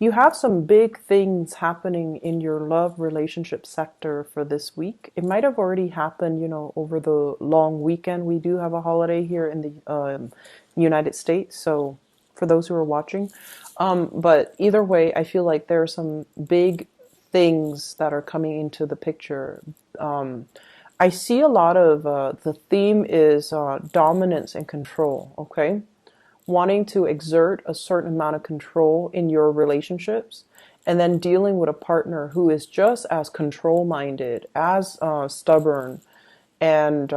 You have some big things happening in your love relationship sector for this week. It might have already happened, over the long weekend. We do have a holiday here in the United States, so for those who are watching. But either way, I feel like there are some big things that are coming into the picture. I see a lot of the theme is dominance and control, okay? Wanting to exert a certain amount of control in your relationships, and then dealing with a partner who is just as control minded, as stubborn, and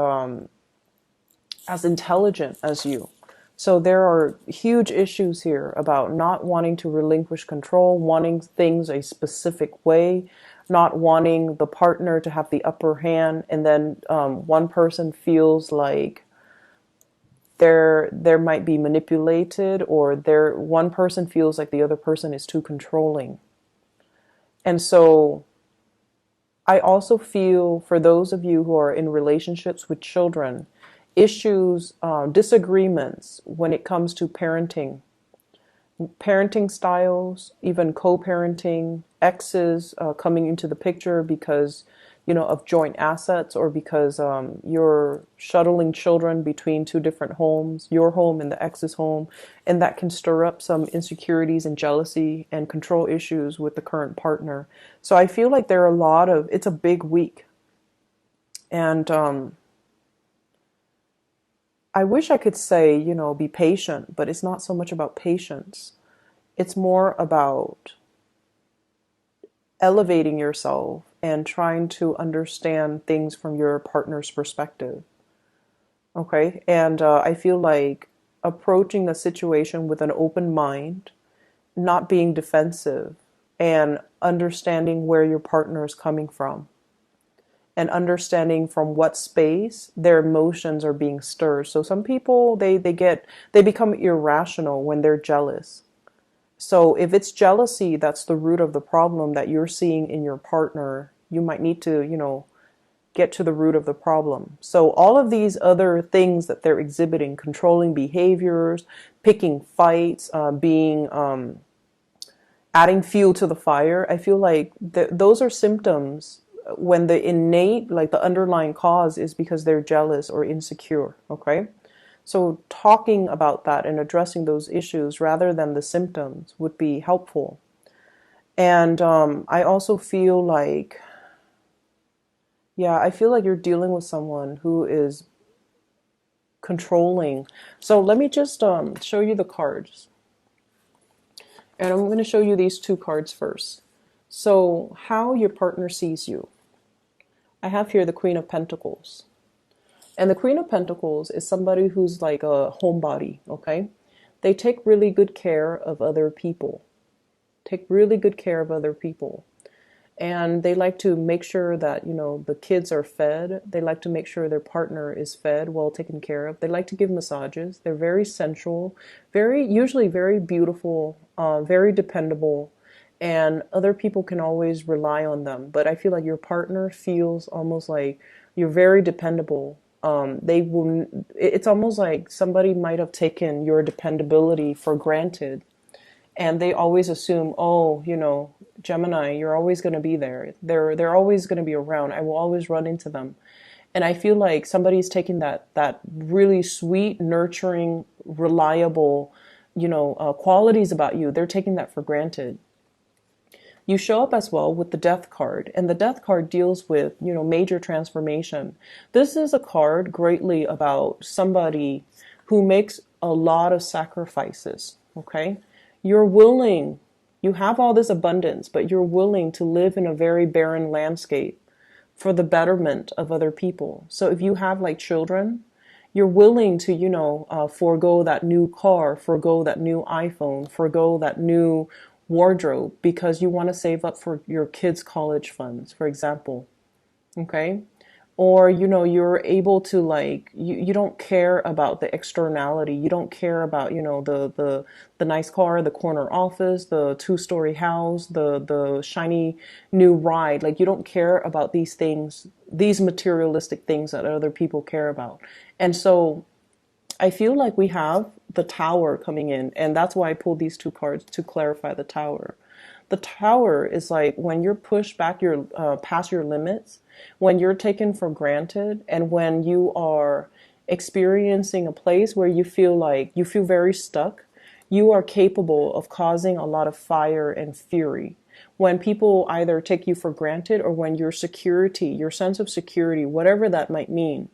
as intelligent as you. So there are huge issues here about not wanting to relinquish control, wanting things a specific way, not wanting the partner to have the upper hand, and then one person feels like there might be manipulated, or there one person feels like the other person is too controlling. And so I also feel for those of you who are in relationships with children, issues, disagreements when it comes to parenting styles, even co-parenting, exes coming into the picture because of joint assets, or because you're shuttling children between two different homes, your home and the ex's home, and that can stir up some insecurities and jealousy and control issues with the current partner. So I feel like there are a lot of, it's a big week, and I wish I could say, be patient, but it's not so much about patience. It's more about elevating yourself and trying to understand things from your partner's perspective. Okay. And I feel like approaching the situation with an open mind, not being defensive, and understanding where your partner is coming from, and understanding from what space their emotions are being stirred. So some people, they become irrational when they're jealous. So if it's jealousy, that's the root of the problem that you're seeing in your partner, you might need to, get to the root of the problem. So all of these other things that they're exhibiting, controlling behaviors, picking fights, being adding fuel to the fire, I feel like those are symptoms when the innate, like the underlying cause is because they're jealous or insecure, okay? So talking about that and addressing those issues rather than the symptoms would be helpful. And I also feel like, yeah, I feel like you're dealing with someone who is controlling. So let me just show you the cards. And I'm going to show you these two cards first. So how your partner sees you. I have here the Queen of Pentacles. And the Queen of Pentacles is somebody who's like a homebody, okay? They take really good care of other people. Take really good care of other people. And they like to make sure that, the kids are fed. They like to make sure their partner is fed, well taken care of. They like to give massages. They're very sensual, usually very beautiful, very dependable. And other people can always rely on them. But I feel like your partner feels almost like you're very dependable. They will. It's almost like somebody might have taken your dependability for granted, and they always assume, oh, Gemini, you're always going to be there. They're always going to be around. I will always run into them. And I feel like somebody's taking that really sweet, nurturing, reliable, qualities about you. They're taking that for granted. You show up as well with the Death card, and the Death card deals with, major transformation. This is a card greatly about somebody who makes a lot of sacrifices, okay? You're willing, you have all this abundance, but you're willing to live in a very barren landscape for the betterment of other people. So if you have like children, you're willing to, forego that new car, forego that new iPhone, forego that new wardrobe because you want to save up for your kids' college funds, for example. Okay? Or, you're able to like, you don't care about the externality. You don't care about, the nice car, the corner office, the two-story house, the shiny new ride. Like, you don't care about these things, these materialistic things that other people care about. And so I feel like we have the Tower coming in, and that's why I pulled these two cards to clarify the Tower. The Tower is like when you're pushed back your past your limits, when you're taken for granted, and when you are experiencing a place where you feel like you feel very stuck. You are capable of causing a lot of fire and fury. When people either take you for granted, or when your security, your sense of security, whatever that might mean,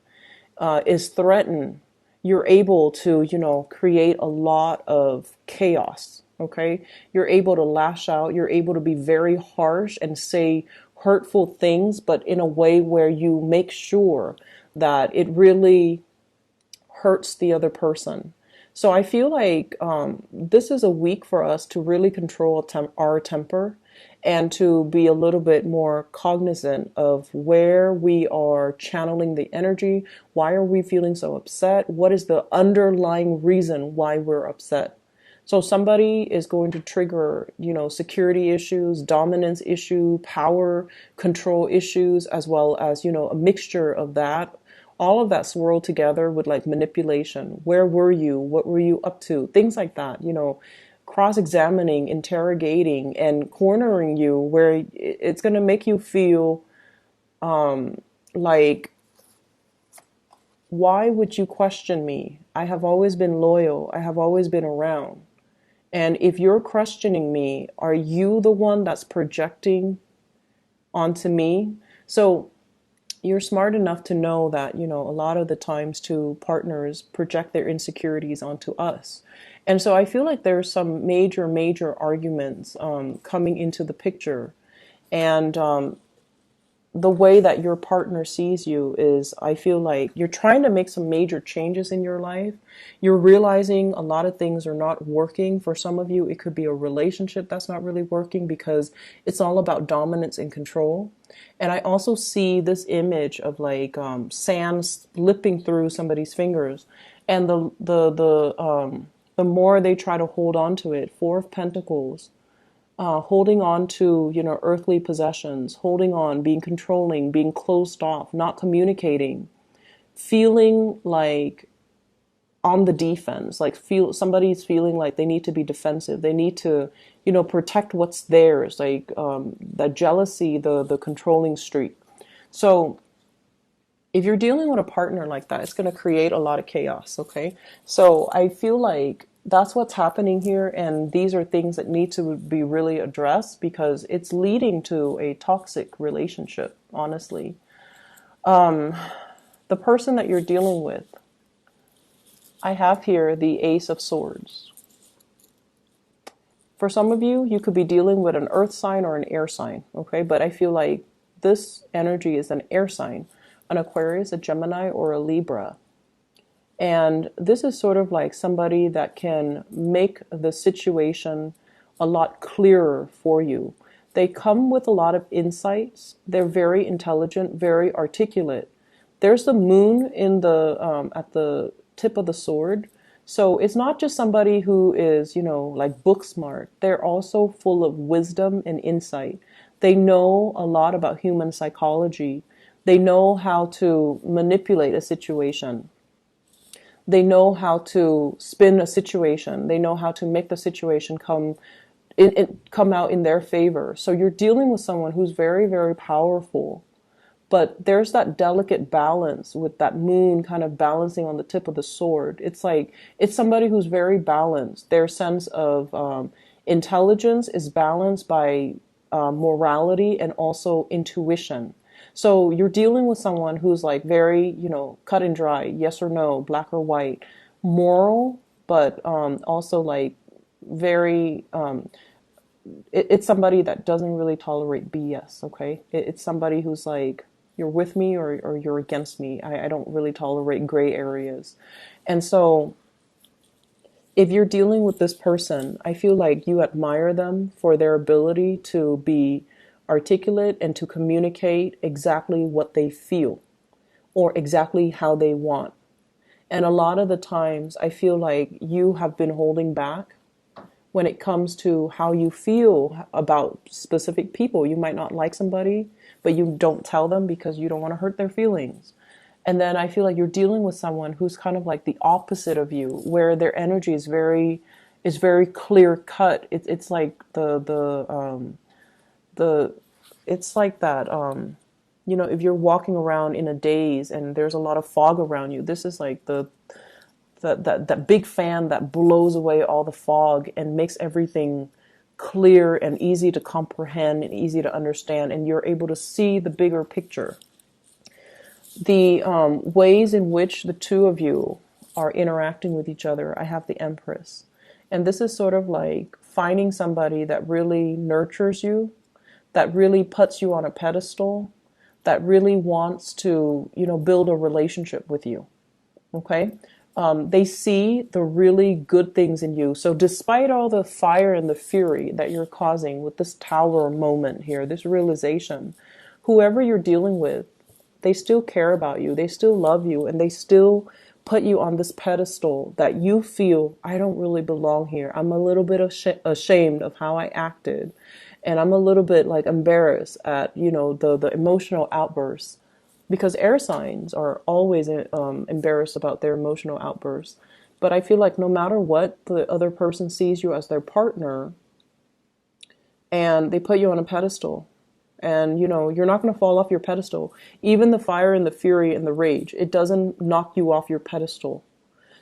is threatened, you're able to, create a lot of chaos. Okay. You're able to lash out. You're able to be very harsh and say hurtful things, but in a way where you make sure that it really hurts the other person. So I feel like this is a week for us to really control our temper, and to be a little bit more cognizant of where we are channeling the energy. Why are we feeling so upset? What is the underlying reason why we're upset? So somebody is going to trigger, security issues, dominance issue, power control issues, as well as, a mixture of that. All of that swirled together with like manipulation. Where were you? What were you up to? Things like that, cross-examining, interrogating, and cornering you, where it's going to make you feel like, why would you question me? I have always been loyal. I have always been around. And if you're questioning me, are you the one that's projecting onto me? So you're smart enough to know that, a lot of the times too, partners project their insecurities onto us. And so I feel like there's some major arguments coming into the picture. And the way that your partner sees you is, I feel like you're trying to make some major changes in your life. You're realizing a lot of things are not working. For some of you, it could be a relationship that's not really working because it's all about dominance and control. And I also see this image of like sand slipping through somebody's fingers, and the more they try to hold on to it. Four of Pentacles. Holding on to, earthly possessions, holding on, being controlling, being closed off, not communicating, feeling like on the defense, like somebody's feeling like they need to be defensive. They need to, protect what's theirs, like the jealousy, the controlling streak. So if you're dealing with a partner like that, it's going to create a lot of chaos. Okay. So I feel like that's what's happening here. And these are things that need to be really addressed, because it's leading to a toxic relationship, honestly. The person that you're dealing with, I have here the Ace of Swords. For some of you, you could be dealing with an earth sign or an air sign. Okay. But I feel like this energy is an air sign, an Aquarius, a Gemini, or a Libra. And this is sort of like somebody that can make the situation a lot clearer for you. They come with a lot of insights. They're very intelligent, very articulate. There's the moon in the at the tip of the sword. So it's not just somebody who is, like book smart. They're also full of wisdom and insight. They know a lot about human psychology. They know how to manipulate a situation. They know how to spin a situation. They know how to make the situation come out in their favor. So you're dealing with someone who's very, very powerful. But there's that delicate balance with that moon kind of balancing on the tip of the sword. It's like, it's somebody who's very balanced. Their sense of intelligence is balanced by morality and also intuition. So you're dealing with someone who's like very, cut and dry, yes or no, black or white, moral, but also like very, it's somebody that doesn't really tolerate BS, okay? It's somebody who's like, you're with me or you're against me. I don't really tolerate gray areas. And so if you're dealing with this person, I feel like you admire them for their ability to be articulate and to communicate exactly what they feel or exactly how they want. And a lot of the times I feel like you have been holding back when it comes to how you feel about specific people. You might not like somebody, but you don't tell them because you don't want to hurt their feelings. And then I feel like you're dealing with someone who's kind of like the opposite of you, where their energy is very clear cut. It's like the it's like that you know, if you're walking around in a daze and there's a lot of fog around you, this is like that big fan that blows away all the fog and makes everything clear and easy to comprehend and easy to understand, and you're able to see the bigger picture. The ways in which the two of you are interacting with each other, I have the Empress. And this is sort of like finding somebody that really nurtures you, that really puts you on a pedestal, that really wants to, you know, build a relationship with you. Okay? They see the really good things in you. So despite all the fire and the fury that you're causing with this tower moment here, this realization, whoever you're dealing with, they still care about you, they still love you, and they still put you on this pedestal that you feel, I don't really belong here. I'm a little bit ashamed of how I acted. And I'm a little bit like embarrassed at, you know, the emotional outbursts, because air signs are always embarrassed about their emotional outbursts. But I feel like no matter what, the other person sees you as their partner and they put you on a pedestal. And, you know, you're not going to fall off your pedestal. Even the fire and the fury and the rage, it doesn't knock you off your pedestal.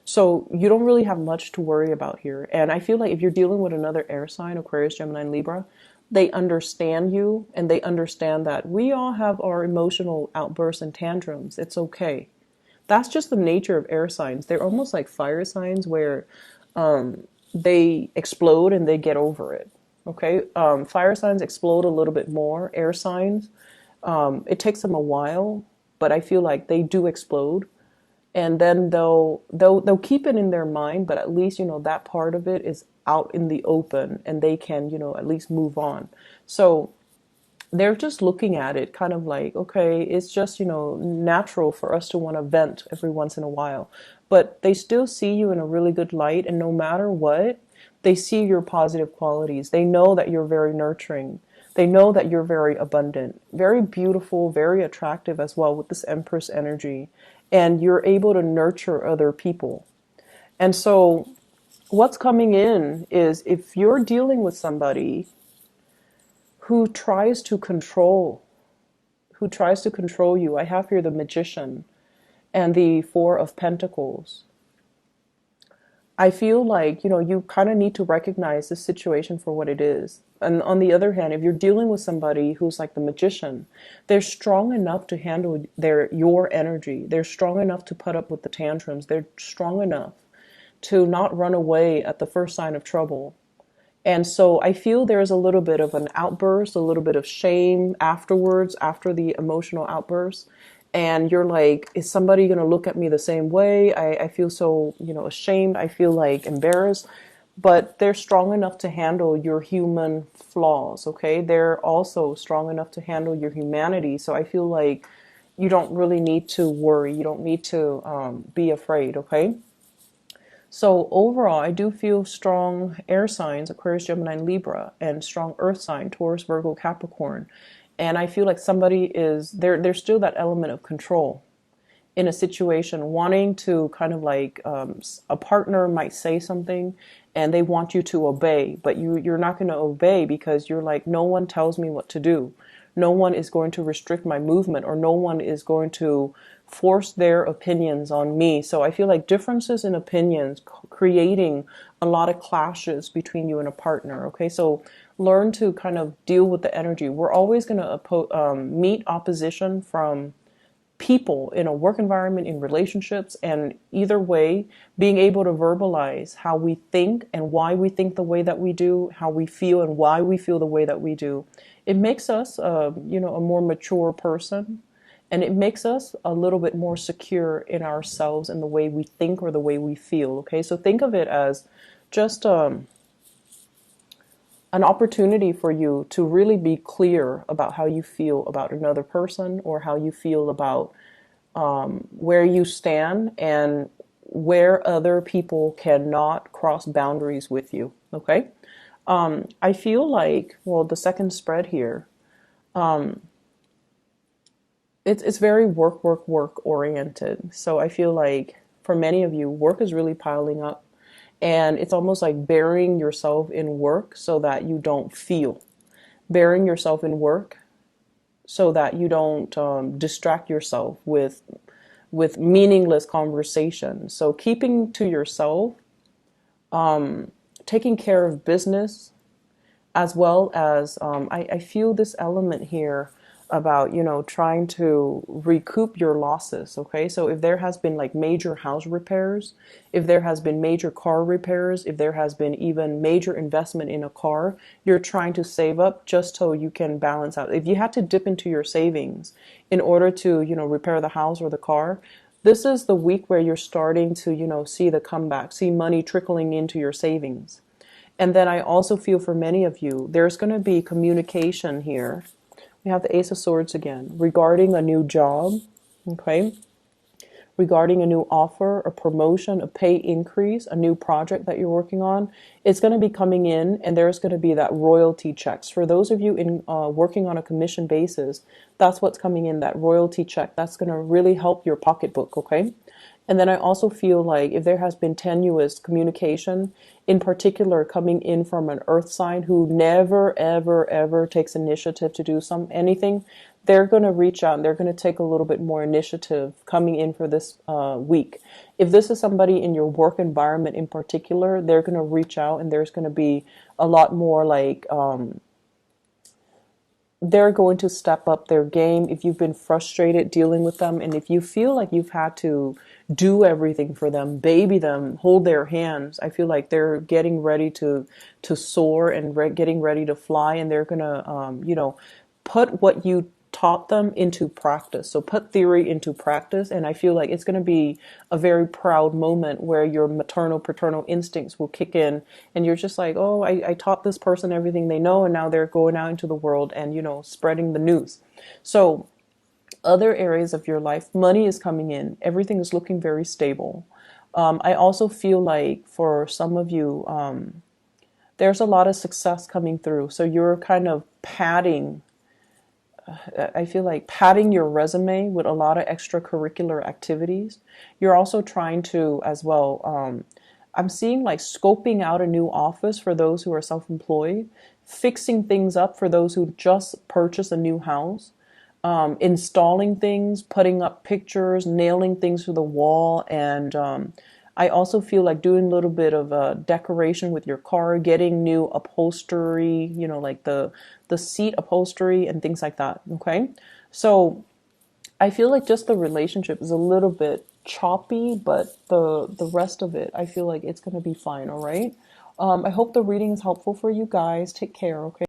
So you don't really have much to worry about here. And I feel like if you're dealing with another air sign, Aquarius, Gemini, and Libra, they understand you, and they understand that we all have our emotional outbursts and tantrums. It's okay. That's just the nature of air signs. They're almost like fire signs where they explode and they get over it. Okay, fire signs explode a little bit more. Air signs, it takes them a while, but I feel like they do explode, and then they'll keep it in their mind, but at least, you know, that part of it is out in the open, and they can, you know, at least move on. So they're just looking at it kind of like, okay, it's just, you know, natural for us to want to vent every once in a while. But they still see you in a really good light, and no matter what, they see your positive qualities. They know that you're very nurturing. They know that you're very abundant, very beautiful, very attractive as well with this Empress energy. And you're able to nurture other people. And so what's coming in is if you're dealing with somebody who tries to control you. I have here the Magician and the Four of Pentacles. I feel like, you know, you kind of need to recognize the situation for what it is. And on the other hand, if you're dealing with somebody who's like the Magician, they're strong enough to handle your energy. They're strong enough to put up with the tantrums. They're strong enough to not run away at the first sign of trouble. And so I feel there's a little bit of an outburst, a little bit of shame afterwards, after the emotional outburst. And you're like, is somebody going to look at me the same way? I feel so, you know, ashamed. I feel like embarrassed. But they're strong enough to handle your human flaws, okay? They're also strong enough to handle your humanity. So I feel like you don't really need to worry. You don't need to be afraid, okay? So overall, I do feel strong air signs, Aquarius, Gemini, and Libra, and strong earth sign, Taurus, Virgo, Capricorn. And I feel like somebody is, there's still that element of control in a situation, wanting to kind of like, a partner might say something and they want you to obey, but you're not going to obey because you're like, no one tells me what to do. No one is going to restrict my movement, or no one is going to force their opinions on me. So I feel like differences in opinions creating a lot of clashes between you and a partner. Okay, so learn to kind of deal with the energy. We're always going to meet opposition from people in a work environment, in relationships, and either way, being able to verbalize how we think and why we think the way that we do, how we feel and why we feel the way that we do. It makes us, you know, a more mature person, and it makes us a little bit more secure in ourselves and the way we think or the way we feel. Okay, so think of it as just an opportunity for you to really be clear about how you feel about another person, or how you feel about where you stand and where other people cannot cross boundaries with you. Okay, I feel like, well, the second spread here, it's very work oriented. So I feel like for many of you, work is really piling up, and it's almost like burying yourself in work so that you don't feel, burying yourself in work so that you don't distract yourself with meaningless conversations. So keeping to yourself, taking care of business, as well as I feel this element here about, you know, trying to recoup your losses. Okay, so if there has been like major house repairs, if there has been major car repairs, if there has been even major investment in a car, you're trying to save up just so you can balance out. If you had to dip into your savings in order to, you know, repair the house or the car, this is the week where you're starting to, you know, see the comeback, see money trickling into your savings. And then I also feel for many of you, there's going to be communication here. We have the Ace of Swords again regarding a new job, okay? Regarding a new offer, a promotion, a pay increase, a new project that you're working on. It's going to be coming in, and there's going to be that royalty checks. For those of you in working on a commission basis, that's what's coming in, that royalty check. That's going to really help your pocketbook, okay? And then I also feel like if there has been tenuous communication, in particular coming in from an earth sign who never, ever, ever takes initiative to do anything, they're going to reach out and they're going to take a little bit more initiative coming in for this week. If this is somebody in your work environment in particular, they're going to reach out and there's going to be a lot more like they're going to step up their game if you've been frustrated dealing with them, and if you feel like you've had to do everything for them, baby them, hold their hands. I feel like they're getting ready to soar and getting ready to fly, and they're gonna you know, put what you taught them into practice. So put theory into practice, and I feel like it's going to be a very proud moment where your maternal paternal instincts will kick in, and you're just like, oh, I taught this person everything they know, and now they're going out into the world and, you know, spreading the news. So other areas of your life, money is coming in, everything is looking very stable. I also feel like for some of you, there's a lot of success coming through, so you're kind of padding, I feel like padding your resume with a lot of extracurricular activities. You're also trying to, as well, I'm seeing like scoping out a new office for those who are self-employed, fixing things up for those who just purchased a new house, installing things, putting up pictures, nailing things to the wall, and I also feel like doing a little bit of decoration with your car, getting new upholstery, you know, like the seat upholstery and things like that. Okay, so I feel like just the relationship is a little bit choppy, but the rest of it, I feel like it's gonna be fine. All right. I hope the reading is helpful for you guys. Take care. Okay.